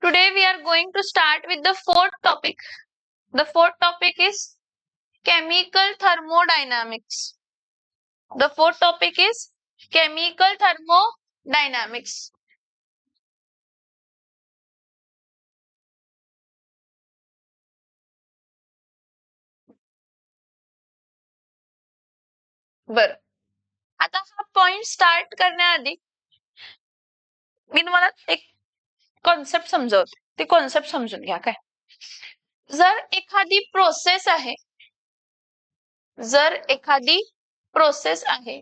Today we are going to start with the fourth topic. The fourth topic is chemical thermodynamics. The fourth topic is chemical thermodynamics. बरं, आता हा point start करण्याआधी मी तुम्हाला एक concept समजवते. ती concept समजून घ्या. काय जर एखादी प्रोसेस आहे,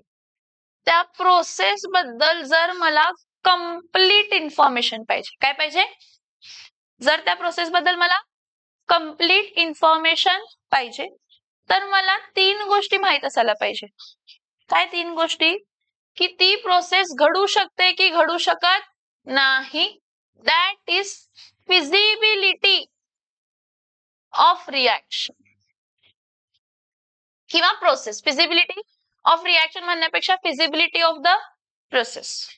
त्या प्रोसेस बद्दल जर मला कंप्लीट इन्फॉर्मेशन पाहिजे, काय पाहिजे? जर त्या प्रोसेस बद्दल मला कंप्लीट इन्फॉर्मेशन पाहिजे तर मला 3 गोष्टी माहित असायला पाहिजे. काय 3 गोष्टी? की ती प्रोसेस घडू शकते की घडू शकत नाही. That is feasibility of reaction किंवा प्रोसेस. फिजिबिलिटी ऑफ रिएक्शन म्हणण्यापेक्षा फिजिबिलिटी ऑफ द प्रोसेस.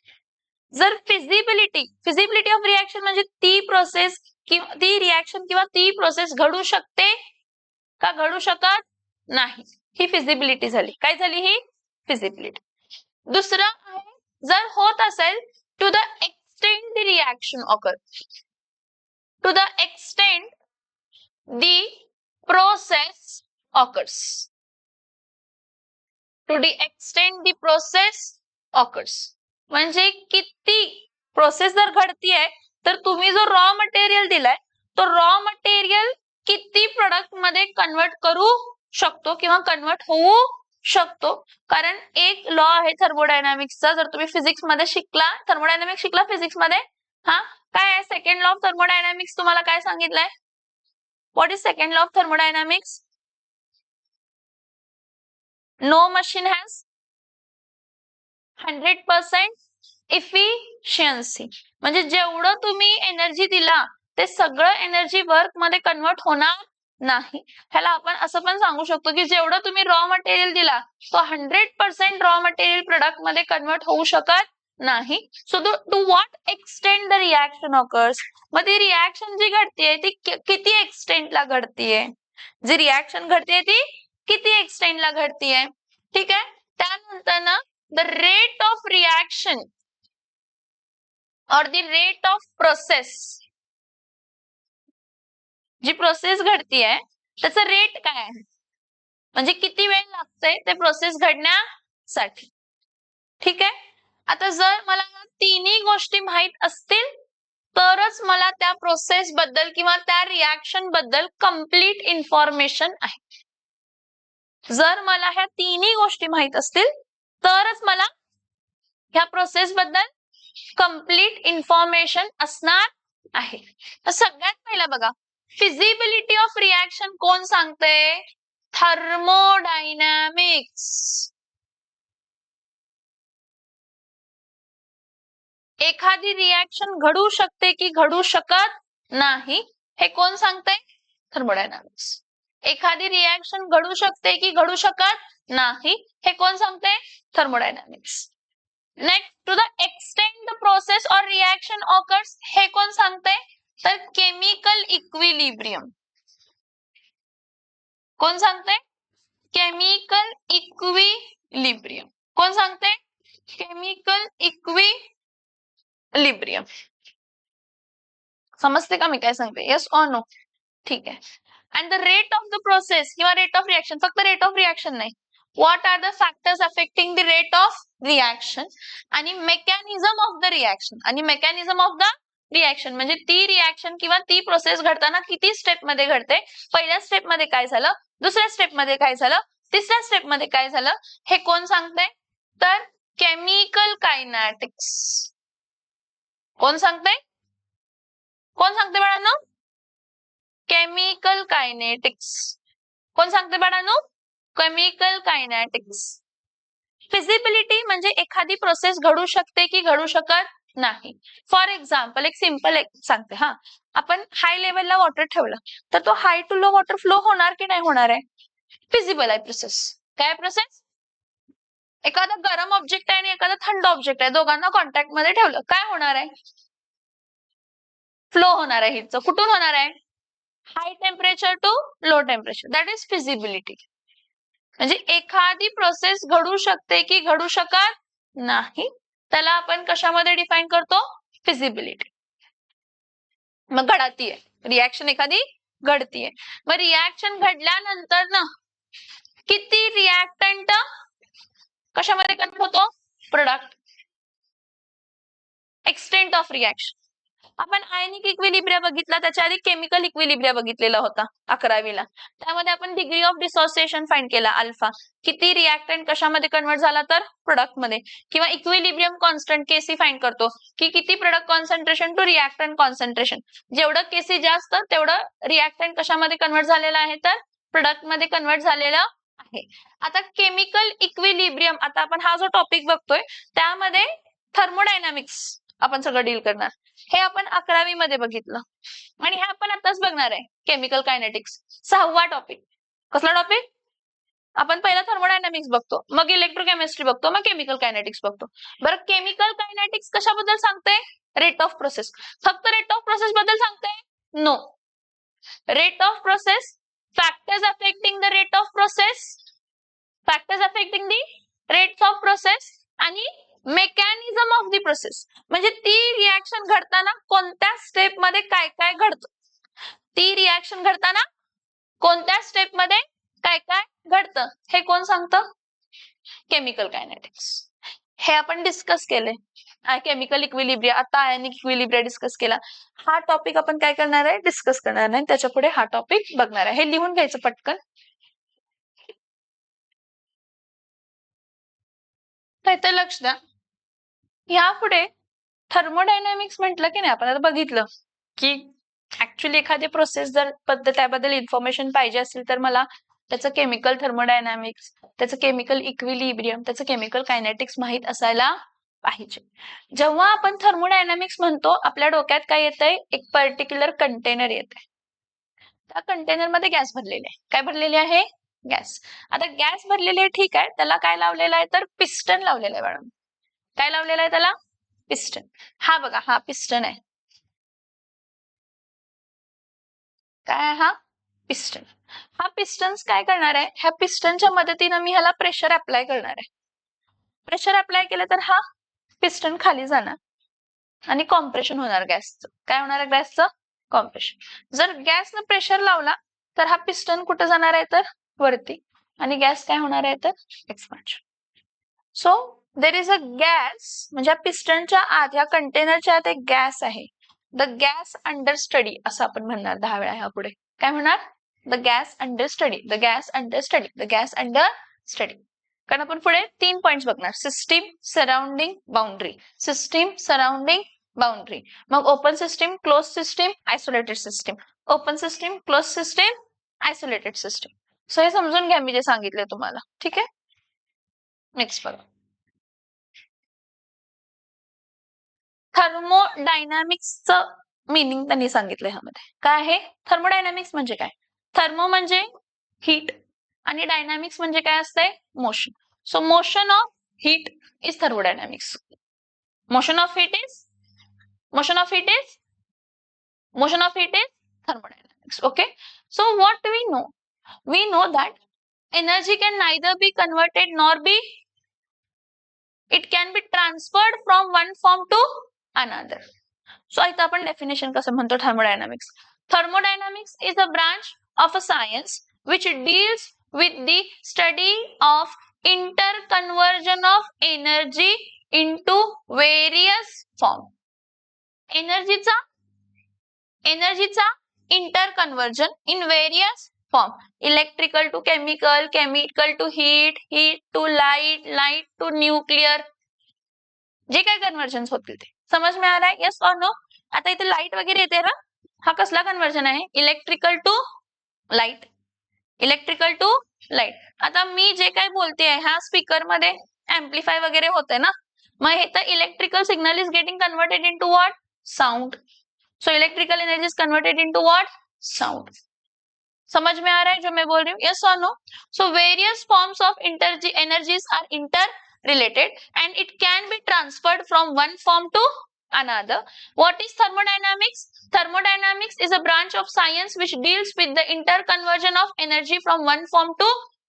जर फिजिबिलिटी ऑफ रिएक्शन म्हणजे ती प्रोसेस किंवा ती रिएक्शन किंवा ती प्रोसेस घडू शकते का घडू शकत नाही, ही फिजिबिलिटी झाली. काय झाली ही? फिजिबिलिटी. दुसरं आहे, जर होत असेल to the extend the reaction occur, to the extend the process occurs, to the extend the process occurs म्हणजे किती प्रोसेस जर घडतीये तर तुम्ही जो रॉ मटेरियल दिलाय तो रॉ मटेरियल किती प्रोडक्ट मध्ये कन्वर्ट करू शकतो किंवा कन्वर्ट होऊ शकतो. कारण एक लॉ आहे थर्मोडायनामिक्सचा. जर तुम्ही फिजिक्स मध्ये शिकला, थर्मोडायनामिक्स शिकला फिजिक्स मध्ये, हा काय आहे सेकंड लॉ ऑफ थर्मोडायनामिक्स? तुम्हाला काय सांगितलंय? What is second law of thermodynamics? No machine has 100% efficiency. म्हणजे जेवढं तुम्ही एनर्जी दिला ते सगळं एनर्जी वर्क मध्ये कन्वर्ट होणार नाही. ह्याला आपण असं पण सांगू शकतो की जेवढं तुम्ही रॉ मटेरियल दिला तो 100% रॉ मटेरियल प्रोडक्ट मध्ये कन्वर्ट होऊ शकत नाही. So to what extend the reaction occurs. मग ती रिएक्शन जी घडतीये ती किती एक्सटेंटला घडतीये, जी रिएक्शन घडतीये ती किती एक्सटेंटला घडतीये. ठीक आहे. त्यानंतर ना the rate of reaction or the rate of process, जी प्रोसेस घडतीये त्याचा रेट काय आहे, म्हणजे किती वेळ लागतोय ते प्रोसेस घडण्यासाठी. ठीक आहे. आता जर मला या तिन्ही गोष्टी माहित असतील तरच मला त्या प्रोसेस बद्दल किंवा त्या रिएक्शन बद्दल कंप्लीट इन्फॉर्मेशन आहे. जर मला ह्या तिन्ही गोष्टी माहित असतील तरच मला ह्या प्रोसेस बद्दल कंप्लीट इन्फॉर्मेशन असणार आहे. तर सगळ्यात पहिला बघा, फिजिबिलिटी ऑफ रिएक्शन कोण सांगते? थर्मोडायनामिक्स. एखादी रिएक्शन घडू शकते की घडू शकत नाही हे कोण सांगते? थर्मोडायनामिक्स. एखादी रिएक्शन घडू शकते की घडू शकत नाही हे कोण सांगते? Thermodynamics. Next, to the extend the process or reaction occurs हे कोण सांगते? तर केमिकल इक्विलिब्रियम. कोण सांगते? Chemical equilibrium. कोण सांगते? Chemical equilibrium. समजते का मी काय सांगते? Yes or no? ठीक आहे. And the rate of the process किंवा रेट ऑफ रिएक्शन, फक्त रेट ऑफ रिएक्शन नाही, what are the factors affecting the rate of reaction आणि मेकॅनिझम ऑफ द रिएक्शन. आणि मेकॅनिझम ऑफ द रिएक्शन म्हणजे ती reaction किंवा ती प्रोसेस घडताना किती स्टेप मध्ये घडते, पहिल्या स्टेप मध्ये काय झालं, दुसऱ्या स्टेप मध्ये काय झालं, तिसऱ्या स्टेप मध्ये काय झालं, हे कोण सांगते? तर केमिकल कायनेटिक्स. कोण सांगते? कोण सांगते बाळांनो? Chemical kinetics. कोण सांगते बाळांनो? Chemical kinetics. फिजिबिलिटी म्हणजे एखादी प्रोसेस घडू शकते की घडू शकत नाही. फॉर एक्झाम्पल एक सिंपल सांगते. हा, आपण हाय लेवलला वॉटर ठेवलं तर तो हाय टू लो वॉटर फ्लो होणार की नाही होणार आहे? फिजिबल आहे प्रोसेस. काय प्रोसेस? एखादा गरम ऑब्जेक्ट आहे आणि एखादा थंड ऑब्जेक्ट आहे, दोघांना कॉन्टॅक्ट मध्ये ठेवलं, काय होणार आहे? फ्लो होणार आहे हीटचं. कुठून होणार आहे? High temperature to low temperature. That is feasibility. म्हणजे एखादी प्रोसेस घडू शकते की घडू शकत नाही, त्याला आपण कशामध्ये डिफाईन करतो? फिजिबिलिटी. मग घडतीये रिॲक्शन, एखादी घडतीये. मग रिॲक्शन घडल्यानंतर ना किती रिॲक्टंट कशामध्ये कन्वर्ट होतो? प्रोडक्ट. Extent of reaction. आपण आयनिक इक्विलिब्रिया बघितला, त्याच्या आधी केमिकल इक्विलिब्रिया बघितलेला होता 11वीला. त्यामध्ये आपण डिग्री ऑफ डिसोसिएशन फाइंड केला अल्फा. किती रिॲक्टंट कशामध्ये कन्वर्ट झाला? तर प्रोडक्ट मध्ये. किंवा इक्विलिब्रियम कॉन्स्टंट केसी फाइंड करतो की किती product concentration to reactant concentration. जेवढं केसी जास्त तेवढं रिॲक्टंट कशामध्ये कन्वर्ट झालेलं आहे? तर प्रोडक्ट मध्ये कन्वर्ट झालेलं आहे. आता केमिकल इक्विलिब्रियम, आता आपण हा जो टॉपिक बघतोय त्यामध्ये थर्मोडायनामिक्स आपण सगळं डील करणार. हे आपण 11वी मध्ये बघितलं आणि हे आपण आताच बघणार आहे. केमिकल कायनेटिक्स 6वा टॉपिक. कसला टॉपिक? आपण पहिला थर्मोडायनामिक्स बघतो, मग इलेक्ट्रोकेमिस्ट्री बघतो, मग केमिकल कायनेटिक्स बघतो. बरं, केमिकल कायनेटिक्स कशाबद्दल सांगते? Rate of process. फक्त रेट ऑफ प्रोसेस बद्दल सांगते? No. Rate of process, factors affecting the rate of process, factors affecting the rates of process आणि मेकॅनिझम ऑफ द प्रोसेस. म्हणजे ती रिॲक्शन घडताना कोणत्या स्टेप मध्ये काय काय घडतं, ती रिॲक्शन घडताना कोणत्या स्टेप मध्ये काय काय घडतं, हे कोण सांगतं? Chemical kinetics. हे आपण डिस्कस केले. केमिकल इक्विलिब्रिया, आता आयनिक इक्विलिब्रिया डिस्कस केला. हा टॉपिक आपण काय करणार आहे? डिस्कस करणार नाही. त्याच्या पुढे हा टॉपिक बघणार आहे. हे लिहून घ्यायचं पटकन. तर लक्ष द्या. यापुढे थर्मोडायनामिक्स म्हटलं की नाही, आपण आता बघितलं की ऍक्च्युअली एखादी प्रोसेस जर त्याबद्दल इन्फॉर्मेशन पाहिजे असेल तर मला त्याचं केमिकल थर्मोडायनामिक्स, त्याचं केमिकल इक्विलिब्रियम, त्याचं केमिकल कायनेटिक्स माहित असायला पाहिजे. जेव्हा आपण थर्मोडायनामिक्स म्हणतो आपल्या डोक्यात काय येतंय? एक पर्टिक्युलर कंटेनर येते. त्या कंटेनर मध्ये गॅस भरलेली आहे. काय भरलेली आहे? गॅस. आता गॅस भरलेली आहे, ठीक आहे. त्याला काय लावलेलं आहे? तर पिस्टन लावलेलं आहे मॅडम. काय लावलेलं आहे त्याला? पिस्टन. हा बघा, हा पिस्टन आहे. काय हा? पिस्टन. हा पिस्टन्स काय करणार आहे? ह्या पिस्टनच्या मदतीने मी ह्याला प्रेशर अप्लाय करणार आहे. प्रेशर अप्लाय केलं तर हा पिस्टन खाली जाणार आणि कॉम्प्रेशन होणार गॅसचं. काय होणार आहे गॅसचं? कॉम्प्रेशन. जर गॅसनं प्रेशर लावला तर हा पिस्टन कुठे जाणार आहे? तर वरती. आणि गॅस काय होणार आहे? तर expansion. So there is a gas, म्हणजे पिस्टनच्या आत, या कंटेनरच्या आत एक गॅस आहे. द गॅस अंडर स्टडी असं आपण म्हणणार 10 वेळा ह्या पुढे. काय म्हणणार? The gas under study, the gas under study, the gas under study. कारण आपण पुढे 3 पॉइंट्स बघणार. System, surrounding, boundary. System, surrounding, boundary. मग open system, close system, isolated system. Open system, close system, isolated system. So हे समजून घ्या मी जे सांगितले तुम्हाला. ठीक आहे. नेक्स्ट बघा. थर्मोडायनामिक्सचं मीनिंग त्यांनी सांगितलं ह्यामध्ये. काय आहे? थर्मोडायनामिक्स म्हणजे काय? थर्मो म्हणजे हीट आणि डायनामिक्स म्हणजे काय असतंय? Motion. So motion of heat is thermodynamics. Motion of heat is thermodynamics. Okay. So what we know? We know that energy can neither be converted nor it can be transferred from one form to another. So इथं आपण definition कसं म्हणतो thermodynamics. Thermodynamics is a branch of a science which deals with the study of interconversion of energy into various form. एनर्जीचा interconversion in various form. Electrical to chemical, chemical to heat, heat to light, light to nuclear. जे काय conversion होतील ते समज में आ रहा है? यस और नो? आता इथे लाइट वगैरे येते ना, हा कसला कन्वर्जन आहे? Electrical to light, electrical to light. आता मी जे काय बोलते आहे ह्या स्पीकर मध्ये एम्प्लिफाय वगैरे होते ना, मग हे तर electrical signal is getting converted into what? Sound. So electrical energy is converted into what? Sound. समझ में आ रहा है जो मैं बोल रही हूँ? Yes or no? So various forms of energies are interrelated and it can be transferred from one form to another. What is thermodynamics? Thermodynamics is a branch of science which deals with the interconversion of energy from one form to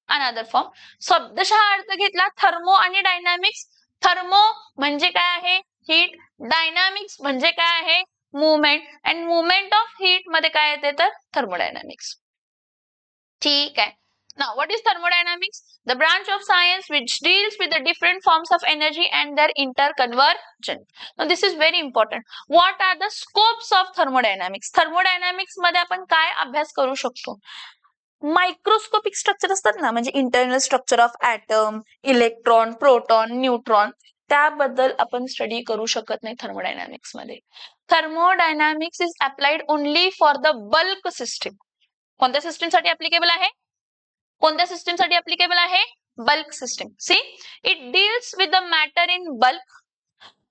another form. शब्दशः अर्थ घेतला thermo आणि dynamics. Thermo म्हणजे काय आहे? Heat. Dynamics म्हणजे काय आहे? Movement. And movement of heat मध्ये काय येते तर थर्मोडायनामिक्स. ठीक आहे. Now, what is thermodynamics? The branch of science which deals with the different forms of energy and their interconversion. Now, this is very important. What are the scopes of thermodynamics? Thermodynamics मध्ये आपण काय अभ्यास करू शकतो? Microscopic structure असतात ना, म्हणजे internal structure of atom, electron, proton, neutron, त्याबद्दल आपण स्टडी करू शकत नाही थर्मोडायनामिक्स मध्ये. Thermodynamics is applied only for the bulk system. कोणत्या सिस्टीमसाठी ऍप्लिकेबल आहे? कोणत्या सिस्टीमसाठी ऍप्लिकेबल आहे? Bulk system. See, it deals with the matter in bulk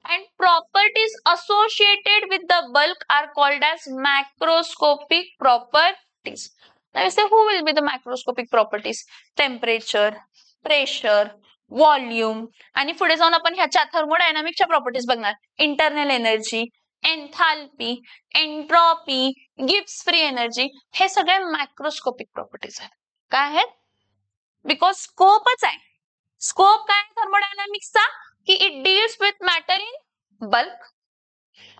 and properties associated with the bulk are called as macroscopic properties. Now, say who will be the macroscopic properties? Temperature, pressure, volume. आणि पुढे जाऊन आपण ह्याच्या थर्मोडायनामिकच्या properties बघणार. Internal energy, enthalpy, entropy, Gibbs free energy, हे सगळे macroscopic properties आहेत. काय आहेत? बिकॉज स्कोपच आहे. स्कोप काय थर्मोडायनामिक्सचा? की it deals with matter in bulk.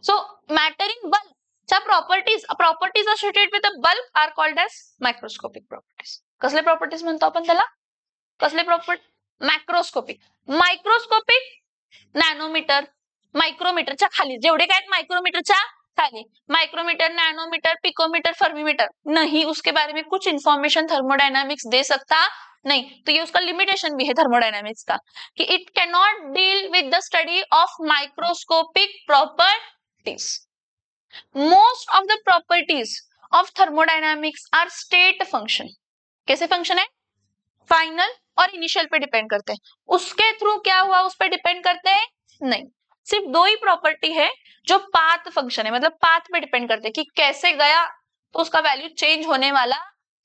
So matter in bulk च्या properties associated with the bulk are called as microscopic properties. कसले प्रॉपर्टीज म्हणतो आपण त्याला? कसले प्रॉपर्टी? मॅक्रोस्कोपिक. मायक्रोस्कोपिक नॅनोमीटर, मायक्रोमीटरच्या खाली जेवढे काय मायक्रोमीटरच्या खाली, माइक्रोमीटर, नैनोमीटर, पिकोमीटर, फर्मीमीटर नहीं, उसके बारे में कुछ इंफॉर्मेशन थर्मोडायनामिक्स दे सकता नहीं. तो ये उसका लिमिटेशन भी है थर्मोडायनामिक्स का कि it can not deal with the study of microscopic properties. Most of the properties of thermodynamics are state function. कैसे फंक्शन है? फाइनल और इनिशियल पे डिपेंड करते हैं. उसके थ्रू क्या हुआ उस पर डिपेंड करते हैं नहीं. सिर्फ दो ही प्रॉपर्टी है जो पाथ फंक्शन है, मतलब पाथ पे डिपेंड करते हैं कि कैसे गया तो उसका वैल्यू चेंज होने वाला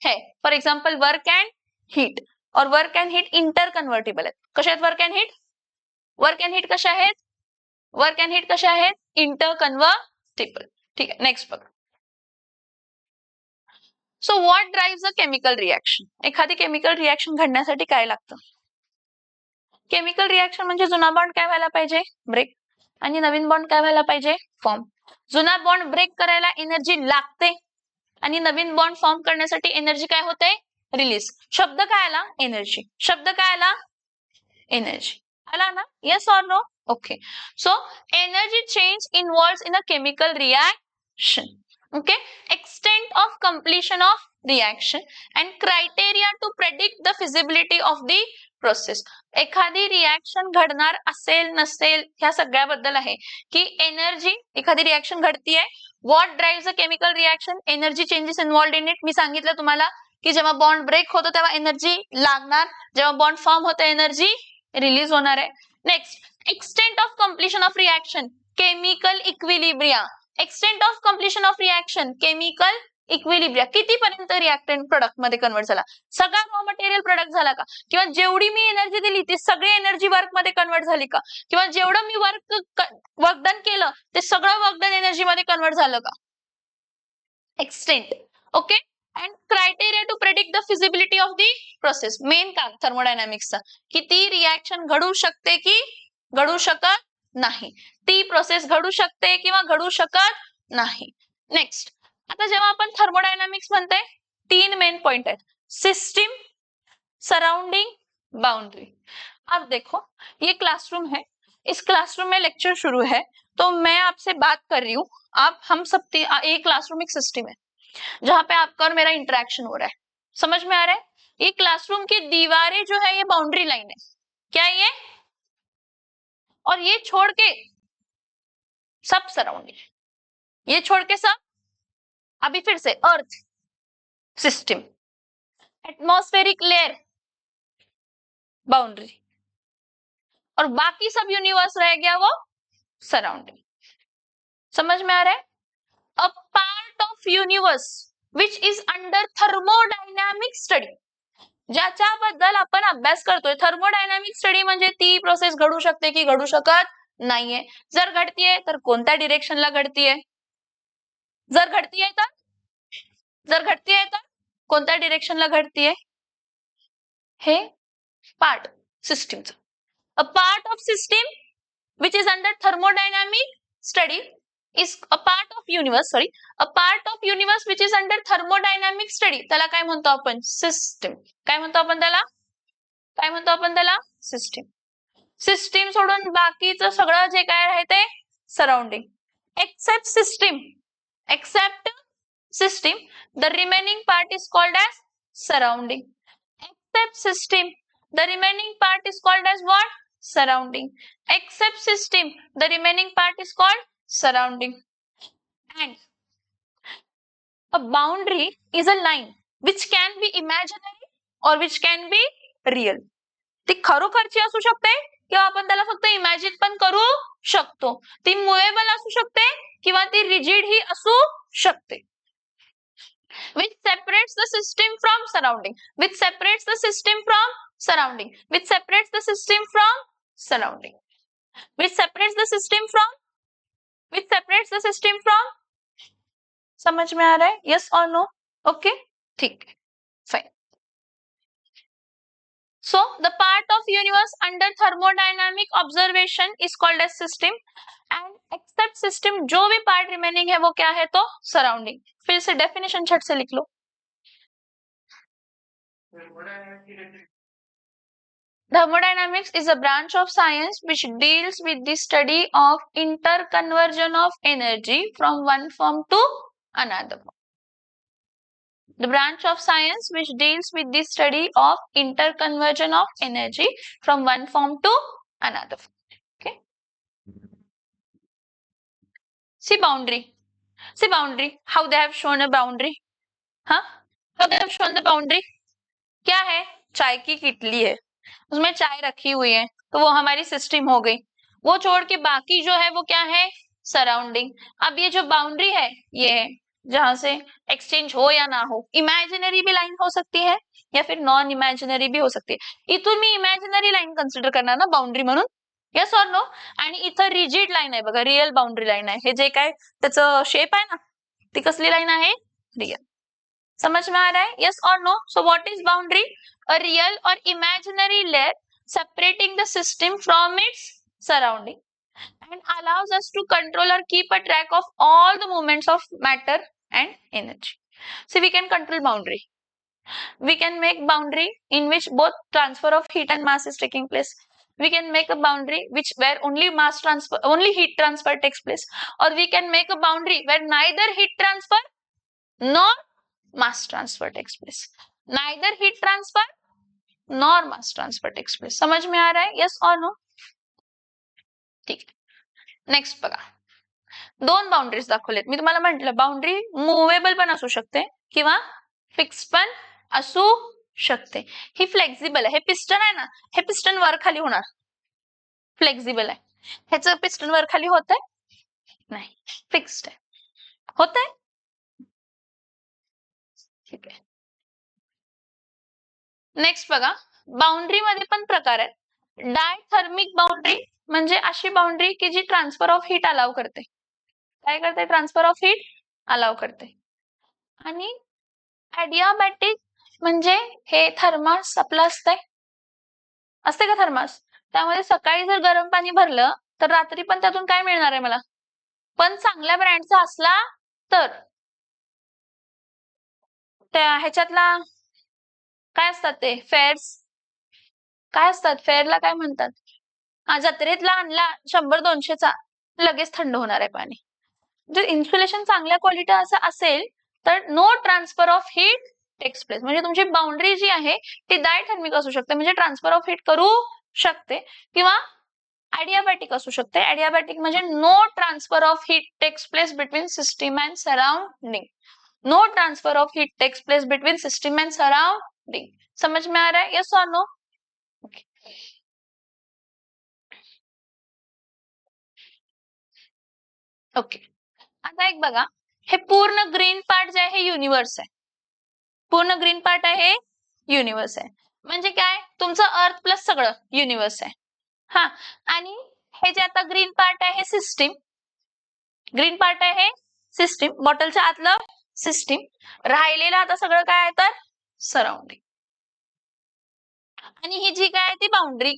है. For example work and heat. और work and heat interconvertible आहेत. कशा आहेत work and heat? Work and heat कशा आहेत? वर्क एंड हीट कशा आहेत? Interconvertible. ठीक आहे, नेक्स्ट बघा. So what drives a chemical reaction? एखादी केमिकल रिएक्शन घडण्यासाठी काय लागतं? केमिकल रिएक्शन म्हणजे जुना बॉन्ड काय व्हायला पाहिजे? ब्रेक. आणि नवीन बॉन्ड काय व्हायला पाहिजे? फॉर्म. जुना बॉन्ड ब्रेक करायला एनर्जी लागते आणि नवीन बॉन्ड फॉर्म करण्यासाठी एनर्जी काय होते? रिलीज. शब्द काय आला? एनर्जी. शब्द काय आला? एनर्जी. आला ना? Yes or no? Okay. So energy change involves in a chemical reaction. Okay. Extent of completion of reaction and criteria to predict the feasibility of the process. एखादी रिएक्शन घडणार असेल नसेल ह्या सगळ्याबद्दल आहे की एनर्जी, एखादी रिएक्शन घडतीये, what drives a chemical reaction? Energy changes involved in it. मी सांगितलं तुम्हाला की जेव्हा बॉन्ड ब्रेक होतो तेव्हा एनर्जी लागणार, जेव्हा बॉन्ड फॉर्म होतो एनर्जी रिलीज होणार आहे. Next, extent of completion of reaction, chemical equilibria. Extent of completion of reaction, chemical equilibria. कितीपर्यंत रिएक्टंट प्रोडक्ट मध्ये कन्वर्ट झाला? सगळा रॉ मटेरियल प्रोडक्ट झाला का? किंवा जेवढी मी एनर्जी दिली ती सगळी एनर्जी वर्क मध्ये कन्वर्ट झाली का? किंवा जेवढं मी वर्क डन केलं ते सगळं वर्क डन एनर्जी मध्ये कन्वर्ट झालं का? Extent. Okay. And criteria to predict the feasibility of the process. Main काम थर्मोडायनामिक्सचा की ती रिएक्शन घडू शकते की घडू शकत नाही, ती प्रोसेस घडू शकते किंवा घडू शकत नाही. नेक्स्ट, आता जेव्हा आपण थर्मोडायनामिक्स म्हणते 3 मेन पॉइंट आहेत. System, surrounding, boundary. अब देखो ये क्लासरूम है, इस क्लासरूम में लेक्चर शुरू है तो मैं आपसे बात कर रही हूँ. आप हम सब एक क्लासरूम एक सिस्टम है जहां पे आपका और मेरा इंटरेक्शन हो रहा है. समझ में आ रहा है? ये क्लासरूम की दीवारें जो है ये बाउंड्री लाइन है. क्या ये? और ये छोड़ के सब सराउंडिंग, ये छोड़ के सब. अभी फिर से earth system, atmospheric layer boundary, और बाकी सब यूनिवर्स रह गया वो सराउंडिंग. समझ में आ रहा है? A part of universe which is under thermodynamic study. ज्याच्याबद्दल आपण अभ्यास करतोय थर्मोडायनामिक स्टडी म्हणजे ती प्रोसेस घडू शकते की घडू शकत नाहीये. जर घडतीये तर कोणत्या डिरेक्शनला घडतीये? जर घडतीये तर कोणत्या डिरेक्शनला घडतीये? हे पार्ट सिस्टीमचं. A part of system which is under thermodynamic study is a part of universe, a part of universe which is under thermodynamic study. त्याला काय म्हणतो आपण? सिस्टीम. काय म्हणतो आपण त्याला? सिस्टीम. सिस्टीम सोडून बाकीचं सगळं जे काय आहे ते surrounding. Except system the remaining part is called as surrounding. Except system the remaining part is called as what? Surrounding. Except system the remaining part is called surrounding. And a boundary is a line which can be imaginary or which can be real. ती खरोखरची असू शकते किंवा आपण त्याला फक्त imagine पण करू शकतो. ती मुव्हेबल असू शकते किंवा ती रिजिड ही असू शकते. Which separates the system from surrounding. Which separates the system from surrounding. Which separates the system from surrounding. Which separates the system from. Which separates the system from. समझ में आ रहा है? Yes or no? Okay? ठीक है. Fine. So the part of universe under thermodynamic observation is called as system. And except system जो भी part remaining है वो क्या है तो surrounding. फिर से definition छट से लिख low. Thermodynamics is a branch of science which deals with the study of interconversion of energy from one form to another form. The branch of science which deals with the study of interconversion of energy from one form to another form. Okay. See boundary. How they have shown a boundary. How they have shown the boundary. क्या है? चाय की किटली है, उसमें चाय रखी हुई है, तो वो हमारी सिस्टम हो गई. वो छोड़ के बाकी जो है वो क्या है? सराउंडिंग. अब ये जो बाउंड्री है ये है जहां से एक्सचेंज हो या ना हो. इमेजिनरी भी लाइन हो सकती है या फिर नॉन इमेजिनरी भी हो सकती है. इथून मी इमेजिनरी लाइन कन्सिडर करणार ना बाउंड्री म्हणून. Yes or no? आणि इथं रिजिड लाईन आहे बघा, रिअल बाउंड्री लाईन आहे. हे जे काय त्याचं शेप आहे ना ती कसली लाईन आहे? रिअल. समझ में आ रहा है? Yes or no? So what is boundary? A real or imaginary layer separating the system from its surrounding and allows us to control or keep a track of all the movements of matter and energy. So we can control boundary. We can make boundary in which both transfer of heat and mass is taking place. We can make a boundary where only heat transfer takes place, or we can make a boundary where neither heat transfer nor mass transfer takes place. Neither heat transfer nor mass transfer takes place. समझ में आ रहा है? Yes or no? ठीक है. Next बघा, दोन boundaries दाखवलेत. मी तुम्हाला म्हटलं बाउंड्री मुव्हेबल पण असू शकते किंवा फिक्स पण असू शकते. ही फ्लेक्झिबल आहे. हे पिस्टन आहे ना, हे पिस्टन वर खाली होणार. फ्लेक्झिबल आहे. ह्याचं पिस्टन वर खाली होत आहे? नाही, फिक्स्ड आहे. होत आहे? ठीक आहे. नेक्स्ट बघा, बाउंड्री मध्ये पण प्रकार आहेत. डायथर्मिक बाउंड्री म्हणजे अशी बाउंड्री की जी ट्रान्सफर ऑफ हीट अलाव करते. काय करते? ट्रान्सफर ऑफ हीट अलाव करते. आणि ॲडियाबॅटिक म्हणजे हे थर्मास आपलं असते का थर्मास? त्यामध्ये सकाळी जर गरम पाणी भरलं तर रात्री पण त्यातून काय मिळणार आहे मला? पण चांगल्या ब्रँडचा असला तर त्या ह्याच्यातला काय असतात ते फेअर्स काय असतात? फेअरला काय म्हणतात? जत्रेतला आणला 100-200चा लगेच थंड होणार आहे पाणी. जर इन्सुलेशन चांगल्या क्वालिटी असं असेल तर no transfer of heat takes place. म्हणजे तुमची बाउंड्री जी आहे ती डायथर्मिक असू शकते, म्हणजे ट्रान्सफर ऑफ हीट करू शकते, किंवा ॲडियाबॅटिक असू शकते. ॲडियाबॅटिक म्हणजे no transfer of heat takes place between system and surrounding. No transfer of heat takes place between system and surrounding. समझ में आ रहा है? यस और नो? ओके. ओके, आता एक बघा, हे पूर्ण ग्रीन पार्ट जे आहे युनिवर्स आहे. पूर्ण ग्रीन पार्ट आहे युनिवर्स आहे. म्हणजे काय? तुमचं अर्थ प्लस सगळं युनिवर्स आहे. हा, आणि हे जे आता ग्रीन पार्ट आहे हे सिस्टीम, ग्रीन पार्ट आहे हे सिस्टीम, बॉटलच्या आतलं सिस्टीम, राहिलेलं आता सगळं काय आहे तर सराउंडिंग. आणि ही जी काय आहे ती बाउंड्री,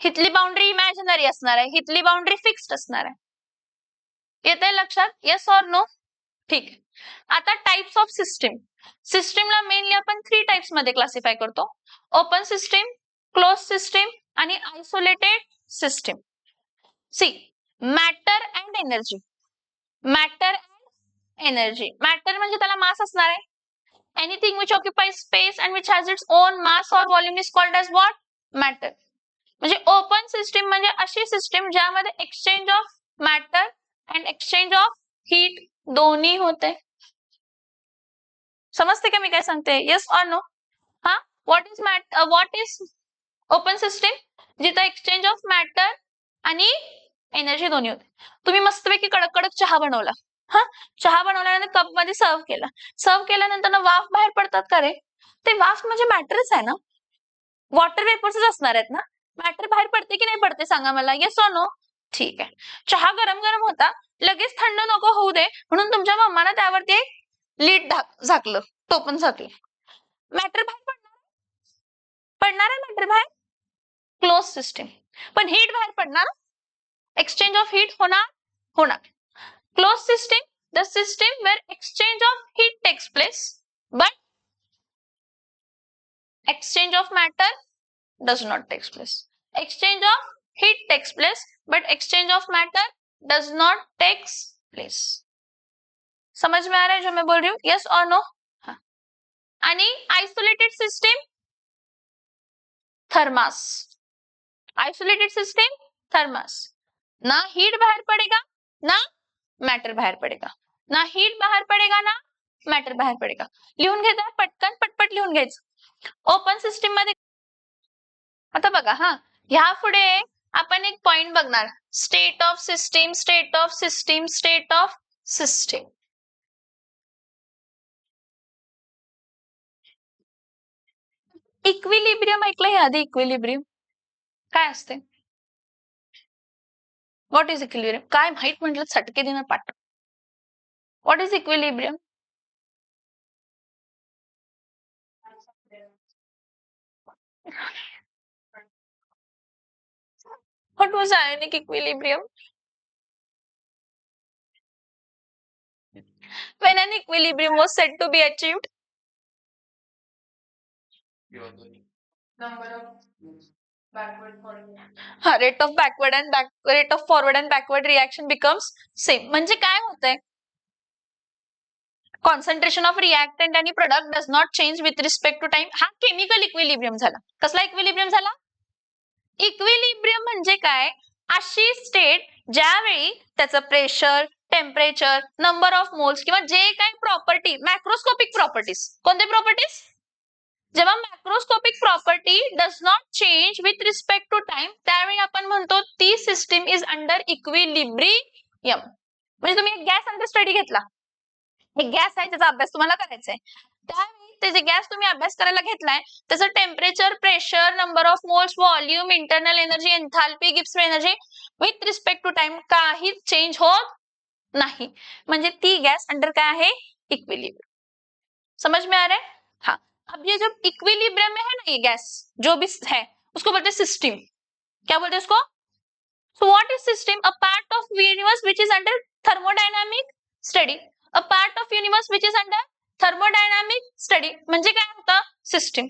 हितली बाउंड्री इमॅजिनरी असणार आहे, हितली बाउंड्री फिक्स्ड असणार आहे. येतंय लक्षात? Yes or no? ठीक आहे. आता टाइप्स ऑफ सिस्टीम. सिस्टीमला मेनली आपण 3 टाइप्स मध्ये क्लासिफाय करतो. ओपन सिस्टीम, क्लोज सिस्टीम आणि isolated system. See, matter and energy. Matter and energy. Matter म्हणजे त्याला मास असणार आहे. Anything which occupies space and which has its own mass or volume is called as what? Matter. म्हणजे open system म्हणजे अशी system ज्यामध्ये exchange of matter and exchange of heat दोन्ही होते. समजते का मी काय सांगते? Yes or no? हा, व्हॉट इज ओपन सिस्टीम? जिथे एक्सचेंज ऑफ मॅटर आणि एनर्जी दोन्ही होते. तुम्ही मस्तपैकी कडक कडक चहा बनवला, हा, चहा बनवल्यानंतर कप मध्ये सर्व केला, सर्व केल्यानंतर ना वाफ बाहेर पडतात का रे? ते वाफ म्हणजे मॅटरच आहे ना, वॉटर वेपर्सच असणार आहेत ना. मॅटर बाहेर पडते की नाही पडते सांगा मला? Yes or no? ठीक आहे. चहा गरम गरम होता, लगेच थंड नको होऊ दे म्हणून तुमच्या मम्मानं त्यावरती एक लीड झाकलं, टोपण झाकलं. मॅटर बाहेर पडणार आहे मॅटर बाहेर? Close system. पण हीट बाहेर पडणार, एक्सचेंज ऑफ हीट होणार. Close system, the system where exchange of heat takes place but exchange of matter does not take place. Exchange of heat takes place, but exchange of matter does not takes place. समझ में आ रहा है जो मैं बोल रही हूँ? Yes or no? हाँ. आणि isolated system, thermos. Isolated system, thermos. ना हीट बाहेर पडेगा ना मॅटर बाहेर पडेगा, ना हीट बाहेर पडेगा ना मॅटर बाहेर पडेगा. लिहून घेता पटकन, पटपट लिहून घ्यायचं. ओपन सिस्टीम मध्ये आता बघा, हा, ह्या पुढे आपण एक पॉइंट बघणार, state of system, state of system, state of system. Equilibrium ऐकलंय आधी? इक्विलिब्रियम काय असते? What is equilibrium? काय माहित म्हटलं चटके देणार पाठ. What is equilibrium? What was ionic equilibrium? When an equilibrium was said to be achieved? Rate of forward and backward reaction becomes same. म्हणजे काय होतंय? कॉन्सन्ट्रेशन ऑफ रिएक्टंट आणि product does not change with respect to time. हा chemical equilibrium झाला. कसला equilibrium झाला? Equilibrium म्हणजे काय? अशी स्टेट ज्यावेळी त्याचं pressure, temperature, number of moles किंवा जे काही प्रॉपर्टी, मॅक्रोस्कोपिक प्रॉपर्टीज, कोणते प्रॉपर्टीज? जेव्हा macroscopic property does not change with respect to time, त्यावेळी आपण म्हणतो ती सिस्टीम इज अंडर इक्विलिब्रियम. म्हणजे तुम्ही एक गॅस अंडर स्टडी घेतला, एक गॅस आहे त्याचा अभ्यास तुम्हाला करायचा आहे, त्यावेळी ते जे गॅस तुम्ही अभ्यास करायला घेतलाय त्याचं temperature, pressure, number of moles, volume, internal energy, enthalpy, Gibbs free energy with respect to time काहीच चेंज होत नाही, म्हणजे ती गॅस अंडर काय आहे? इक्विलिब्रियम. समझ में आ रहा है? हाँ. अब ये जब इक्विलिब्रियम में है ना ये गैस जो भी है उसको बोलते हैं सिस्टम. क्या बोलते हैं उसको? So what is system? A part of universe which is under thermodynamic study. A part of universe which is under thermodynamic study म्हणजे काय होतं? सिस्टीम.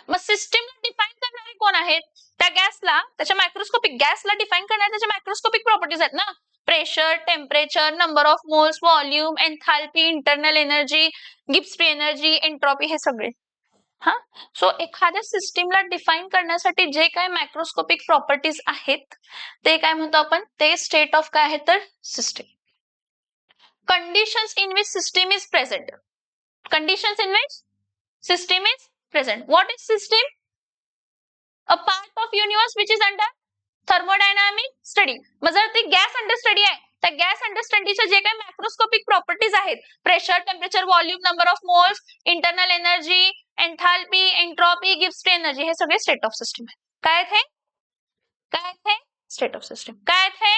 मग सिस्टीमला डिफाईन करणारे कोण आहेत? त्या गॅसला, त्याच्या मायक्रोस्कोपिक गॅसला डिफाईन करणारे त्याच्या मायक्रोस्कोपिक प्रॉपर्टीज आहेत ना, pressure, temperature, number of moles, volume, enthalpy, internal energy, Gibbs free energy, entropy, हे सगळे. हा, सो एखाद्या सिस्टीमला डिफाईन करण्यासाठी जे काय मायक्रोस्कोपिक प्रॉपर्टीज आहेत ते काय म्हणतो आपण? ते स्टेट ऑफ काय आहे तर system. Conditions in which system is present. Conditions in which system is present. What is system? A part of universe which is under thermodynamic study. मग जर ती गॅस अंडर स्टडी आहे, त्या गॅस अंडर स्टडीच्या जे काही मॅक्रोस्कोपिक प्रॉपर्टीज आहेत, pressure, temperature, volume, number of moles, internal energy, enthalpy, entropy, Gibbs free energy, हे सगळे स्टेट ऑफ सिस्टम आहे. काय थे? काय थे? स्टेट ऑफ सिस्टम काय थे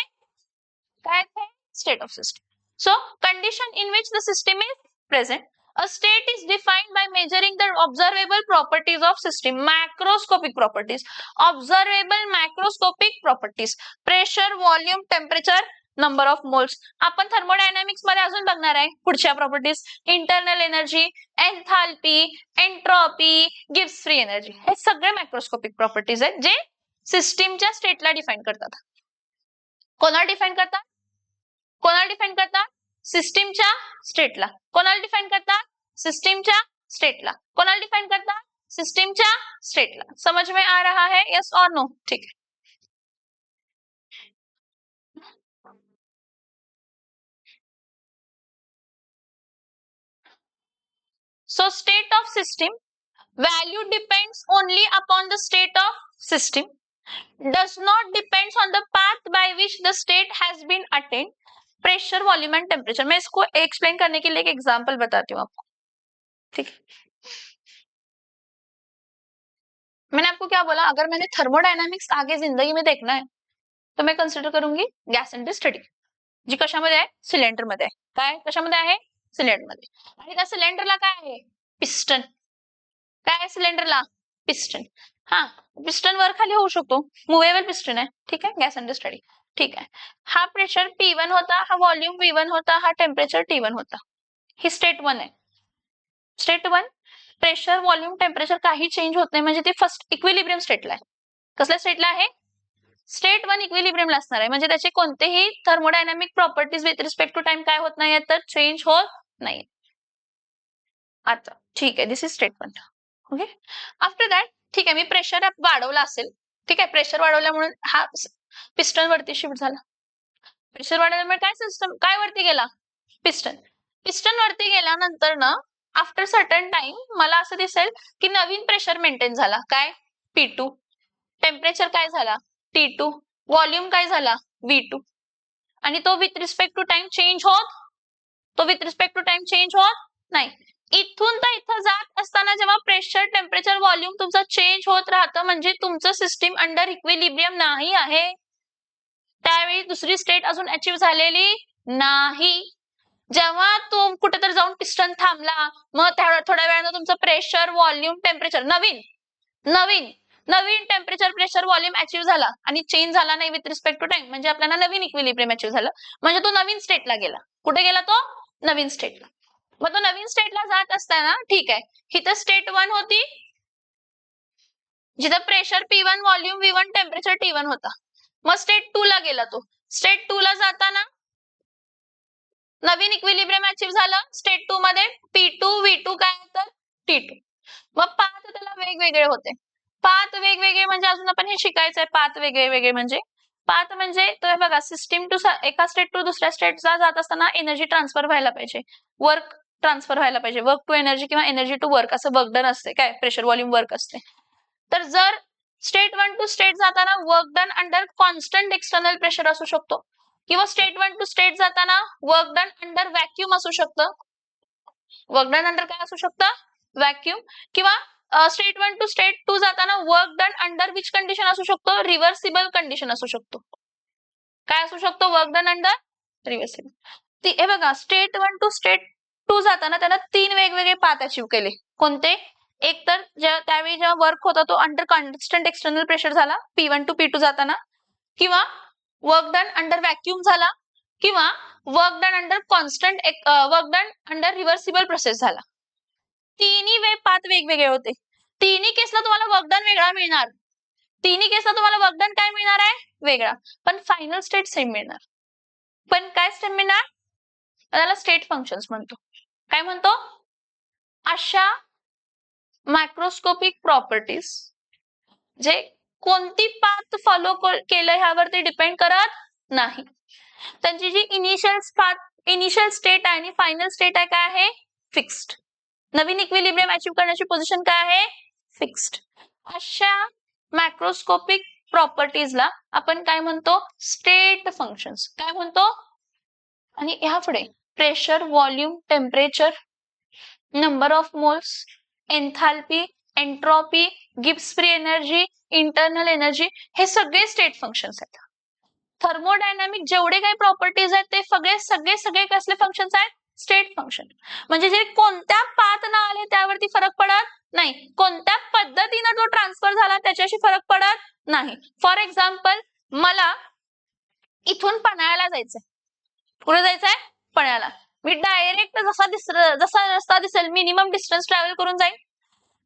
state of system. So condition in which the system is present. A state is defined by measuring the observable properties of system. Macroscopic properties. Observable macroscopic properties. Pressure, volume, temperature, number of moles. आपण thermodynamics मध्ये अजून बघणार आहे पुढच्या properties. Internal energy, enthalpy, entropy, gives free energy. हे सगळे microscopic properties आहेत जे सिस्टीमच्या स्टेटला डिफाईन करतात. कोणाला डिफाईन करतात? कोणाला डिफाईन करतात? सिस्टीमच्या स्टेटला. कोणाला डिफाईन करतात? सिस्टीमच्या स्टेटला. कोणाला डिफाईन करतात? सिस्टीमच्या स्टेटला. समझ में आ रहा है? यस और नो? ठीक है. So state of system value depends only upon the state of system, does not depends on the path by which the state has been attained. Pressure, volume end temperature. मैं इसको explain करने के लिए एक example बताती हूँ आपको. ठीक है. मैंने आपको क्या बोला, अगर मैंने थर्मोडायनामिक्स आगे जिंदगी में देखना है तो मैं कन्सिडर करूंगी गॅस एंड स्टडी. जी कशामध्ये आहे? सिलेंडर मध्ये आहे. काय कशामध्ये आहे? सिलेंडर मध्ये. आणि त्या सिलेंडरला काय आहे? पिस्टन. काय आहे सिलेंडरला? पिस्टन. हा, पिस्टन वर खाली होऊ शकतो, मुव्हेबल पिस्टन आहे. ठीक आहे. Gas end study. ठीक आहे. हा प्रेशर P1 होता, हा व्हॉल्यूम V1 होता, हा टेम्परेचर T1 होता. ही स्टेट 1 आहे. स्टेट 1 प्रेशर, व्हॉल्यूम, टेम्परेचर काही चेंज होत नाही, म्हणजे ती फर्स्ट इक्विलिब्रियम स्टेटला आहे. कसल्या स्टेटला आहे? स्टेट 1 इक्विलिब्रियमला असणार आहे, म्हणजे त्याचे कोणतेही thermodynamic properties with respect to time काय होत नाही, तर चेंज होत नाही. आता ठीक आहे, this is state 1. Okay. After that ठीक आहे, मी प्रेशर वाढवला असेल. ठीक आहे. प्रेशर वाढवल्यामुळे हा पिस्टन वरती शिफ्ट झाला. प्रेशर वाढवल्यामुळे काय सिस्टम काय वरती गेला? पिस्टन. पिस्टन वरती गेल्यानंतर ना आफ्टर सर्टन टाइम मला असं दिसेल की नवीन प्रेशर मेंटेन झाला. काय? P2. टेम्परेचर काय झाला? T2. व्हॉल्यूम काय झाला? V2. आणि तो with respect to time change होत नाही. इथून तर इथं जात असताना जेव्हा प्रेशर, टेम्परेचर, व्हॉल्यूम तुमचं चेंज होत राहतं, म्हणजे तुमचं सिस्टीम अंडर इक्विलिब्रियम नाही आहे. त्यावेळी दुसरी स्टेट अजून अचीव्ह झालेली नाही. जेव्हा तो कुठेतरी जाऊन पिस्टन थांबला, मग थोड्या वेळानं तुमचं प्रेशर, व्हॉल्यूम, टेम्परेचर नवीन टेम्परेचर, प्रेशर, व्हॉल्यूम अचीव्ह झाला आणि चेंज झाला नाही विथ रिस्पेक्ट टू टाइम, म्हणजे आपल्याला नवीन इक्विलिब्रियम अचीव्ह झालं, म्हणजे तो नवीन स्टेटला गेला. कुठे गेला तो? नवीन स्टेटला. मग तो नवीन स्टेटला जात असताना ठीक आहे, ही तर स्टेट 1 होती जिथं pressure P1, volume V1, temperature T1 होता. मग स्टेट 2 ला गेला तो. स्टेट 2 ला जाताना नवीन इक्विलिब्रियम अचीव्ह झालं. स्टेट 2 मध्ये P2, V2 काय होतं? T2. मग पाथ त्याला वेगवेगळे होते. पाथ वेगवेगळे म्हणजे अजून आपण हे शिकायचंय. पाथ वेगवेगळे म्हणजे पाथ म्हणजे तो बघा, सिस्टीम टू एका स्टेट टू दुसऱ्या स्टेटला जात असताना एनर्जी ट्रान्सफर व्हायला पाहिजे, वर्क ट्रान्सफर व्हायला पाहिजे. वर्क टू एनर्जी किंवा एनर्जी टू वर्क असं वर्क डन असते. काय? प्रेशर, व्हॉल्यूम, वर्क असते. तर जर स्टेट 1 टू स्टेट जाताना work done under constant external pressure असू शकतो, किंवा स्टेट 1 टू स्टेट जाताना वर्क डन अंडर व्हॅक्यूम असू शकतं. वर्क डन अंडर काय असू शकतं? व्हॅक्यूम. किंवा स्टेट 1 टू स्टेट 2 जाताना work done under which condition असू शकतो? रिव्हर्सिबल कंडिशन असू शकतो. काय असू शकतो? Work done under reversible. हे बघा, स्टेट 1 टू स्टेट 2 जाताना त्यानं 3 वेगवेगळे पाथ अचीव्ह केले. कोणते? एक तर त्यावेळी जेव्हा वर्क होता तो अंडर कॉन्स्टंट एक्सटर्नल प्रेशर झाला P1 टू P2 जाताना, किंवा वर्क डन अंडर व्हॅक्यूम झाला, किंवा work done under reversible process झाला. तिन्ही वे पाथ वेगवेगळे होते. तिन्ही केसला तुम्हाला वर्क डन वेगळा मिळणार. तिन्ही केसला तुम्हाला वर्क डन काय मिळणार आहे? वेगळा. पण फायनल स्टेट सेम मिळणार. पण काय स्टेट मिळणार? त्याला स्टेट फंक्शन्स म्हणतो. काय म्हणतो? अशा मायक्रोस्कोपिक प्रॉपर्टीज जे कोणती पाथ फॉलो केलं ह्यावरती डिपेंड करत नाही. त्यांची जी इनिशियल स्टेट आहे आणि फायनल स्टेट आहे काय आहे? फिक्स्ड. नवीन इक्विलिब्रियम अचीव्ह करण्याची पोझिशन काय आहे? फिक्स्ड. अशा मॅक्रोस्कोपिक प्रॉपर्टीजला आपण काय म्हणतो? State functions. काय म्हणतो? आणि ह्यापुढे pressure, volume, temperature, number of moles, enthalpy, entropy, Gibbs free energy, internal energy, हे सगळे स्टेट फंक्शन्स आहेत. थर्मोडायनामिक जेवढे काही प्रॉपर्टीज आहेत ते सगळे कसले फंक्शन्स आहेत? State function. म्हणजे जे कोणत्या पाथ न आले त्यावरती फरक पडत नाही, कोणत्या पद्धतीने तो ट्रान्सफर झाला त्याच्याशी फरक पडत नाही. फॉर एक्झाम्पल, मला इथून पन्हाळ्याला जायचंय. कुठे जायचंय? पन्हाळ्याला. मी डायरेक्ट जसा रस्ता दिसेल मिनिमम डिस्टन्स ट्रॅव्हल करून जाईल,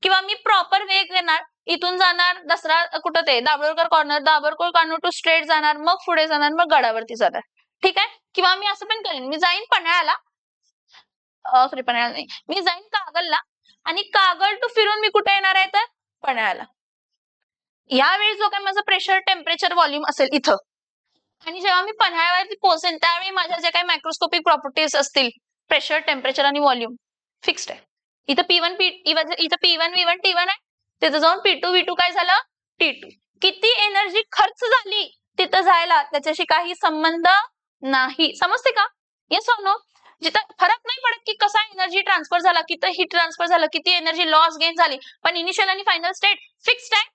किंवा मी प्रॉपर वे घेणार, इथून जाणार दसरा कुठं ते दाभोळकर कॉर्नर टू स्ट्रेट जाणार, मग पुढे जाणार, मग गडावरती जाणार. ठीक आहे. किंवा मी असं पण करेन, मी जाईन पन्हाळ्याला, सॉरी पन्हाळ्याला नाही, मी जाईन कागलला, आणि कागल टू फिरून मी कुठे येणार आहे तर पन्हाळ्याला. यावेळी जो काही माझं प्रेशर, टेम्परेचर, व्हॉल्यूम असेल इथं, आणि जेव्हा मी पन्हाळ्यावरती पोहोचेन त्यावेळी माझ्या जे काही मायक्रोस्कोपिक प्रॉपर्टीज असतील, प्रेशर, टेम्परेचर आणि व्हॉल्यूम फिक्स्ड आहे. इथं P1 V1 T1 आहे, तिथं जाऊन P2 V2 काय झालं? T2. किती एनर्जी खर्च झाली तिथं जायला त्याच्याशी काही संबंध नाही. समजते का? Yes or no? जिथं फरक नाही पडत की कसा एनर्जी ट्रान्सफर झाला, किती हीट ट्रान्सफर झालं, किती एनर्जी लॉस गेन झाली, पण इनिशियल आणि फायनल स्टेट फिक्स्ड आहे.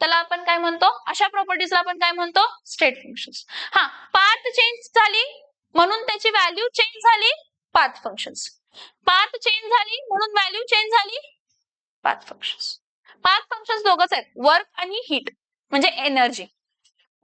त्याला आपण काय म्हणतो? अशा प्रॉपर्टीजला आपण काय म्हणतो? State functions. हा, पाथ चेंज झाली म्हणून त्याची व्हॅल्यू चेंज झाली, पाथ फंक्शन्स. पाथ चेंज झाली म्हणून व्हॅल्यू चेंज झाली, पाथ फंक्शन्स. पाथ फंक्शन्स दोघच आहेत, वर्क आणि हीट, म्हणजे एनर्जी.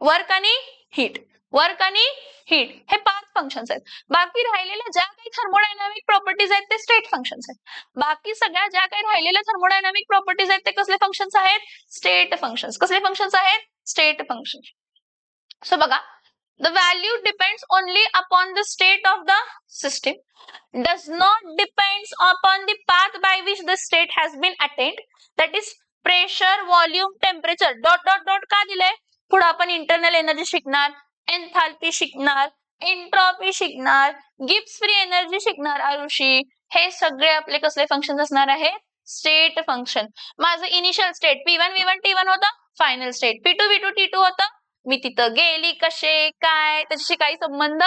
वर्क आणि हीट, वर्क आणि हीट हे पाथ फंक्शन्स आहेत. बाकी राहिलेल्या ज्या काही थर्मोडायनामिक प्रॉपर्टीज आहेत ते स्टेट फंक्शन्स आहेत. बाकी सगळ्या ज्या काही राहिलेल्या थर्मोडायनामिक प्रॉपर्टीज आहेत ते कसले फंक्शन्स आहेत? State functions. कसले फंक्शन्स आहेत? State functions. सो बघा, the value depends only upon the state of the system, does not depends upon the path by which the state has been attained, that is pressure, volume, temperature, dot dot dot का दिलंय? पुढे आपण internal energy शिकणार, enthalpy शिकणार, entropy शिकणार, Gibbs free energy शिकणार. आरुषी, हे सगळे आपले कसले फंक्शन्स असणार आहेत? State function. माझं initial state P1 V1 T1 होतं, final state P2 V2 T2 होतं. मी तिथं गेली कसे काय त्याच्याशी काही संबंध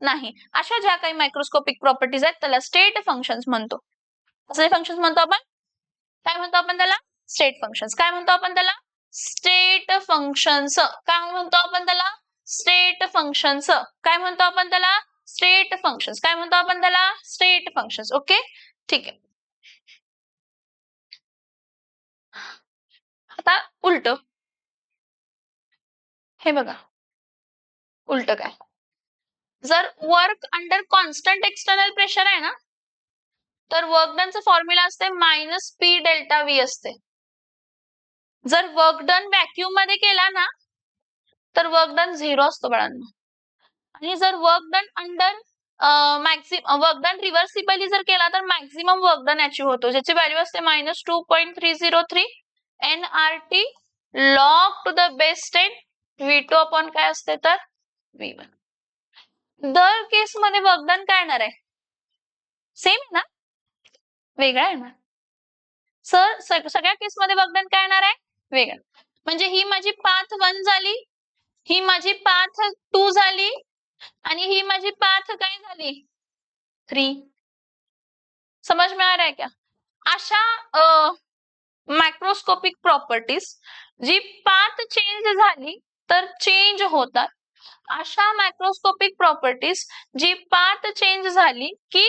नाही. अशा ज्या काही मायक्रोस्कोपिक प्रॉपर्टीज आहेत त्याला स्टेट फंक्शन्स म्हणतो. असले फंक्शन्स म्हणतो आपण काय म्हणतो? आपण त्याला स्टेट फंक्शन्स. काय म्हणतो आपण त्याला? State functions. काय म्हणतो आपण त्याला? State functions. काय म्हणतो आपण त्याला? State functions. काय म्हणतो आपण त्याला? State functions. ओके, ठीक आहे. आता उलट, हे बघा, उलट काय? जर work under constant external pressure आहे ना, तर वर्क डनचं फॉर्म्युला असते -P डेल्टा V असते. जर वर्क डन व्हॅक्यूम मध्ये केला ना तर वर्क डन 0 असतो बाळांनो. आणि जर work done under work done reversibly जर केला तर मॅक्झिमम वर्क डन अचीव होतो, ज्याची व्हॅल्यू असते -2.303 nRT log to the base 10 V2 upon काय असते तर V1. दर केस मध्ये वर्क डन काय येणार आहे? सेम आहे ना? वेगळा आहे ना? सर सगळ्या केस मध्ये वर्क डन काय येणार आहे? वेगळा. म्हणजे ही माझी पाथ 1 झाली, ही माझी पाथ 2 झाली, आणि ही माझी पाथ काय झाली? 3. समझ में आ रहा है क्या? अशा मायक्रोस्कोपिक प्रॉपर्टीज जी पाथ चेंज झाली तर चेंज होतात, अशा मायक्रोस्कोपिक प्रॉपर्टीज जी पाथ चेंज झाली की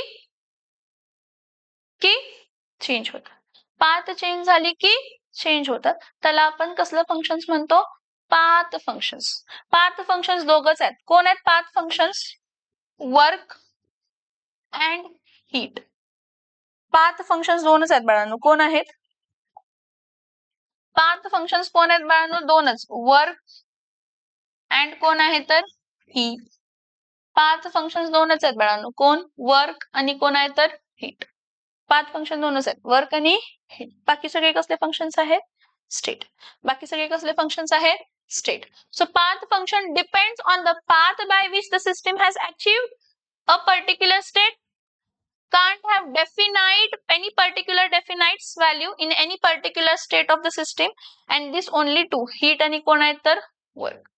चेंज होतात. पाथ चेंज झाली की चेंज होतात. त्याला आपण कसलं फंक्शन्स म्हणतो? Path functions. पाथ फंक्शन्स दोघच आहेत. कोण आहेत path functions? Work and heat. Path functions दोनच आहेत बाळांनो. कोण आहेत? पाथ फंक्शन्स कोण आहेत बाळांनो? दोनच, वर्क अँड कोण आहे तर हीट. पाथ फंक्शन्स दोनच आहेत बाळांनो. कोण? वर्क आणि कोण आहे तर हीट. पाथ फंक्शन दोनच आहेत, वर्क आणि हीट. बाकी सगळे कसले फंक्शन्स आहेत? स्टेट. बाकी सगळे कसले फंक्शन्स आहेत? State. So path function depends on the path by which the system has achieved a particular state. Can't have any particular definite value in any particular state of the system, and this only two, heat आणि कोण आहेत तर work.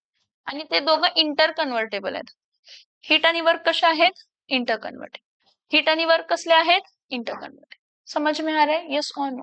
आणि ते दोघं इंटरकन्व्हर्टेबल आहेत. Heat आणि work कसे आहेत? इंटरकन्व्हर्टेबल. हीट आणि वर्क कसले आहेत? इंटरकन्व्हर्टेबल. समझ में आ रहा है? यस और नो?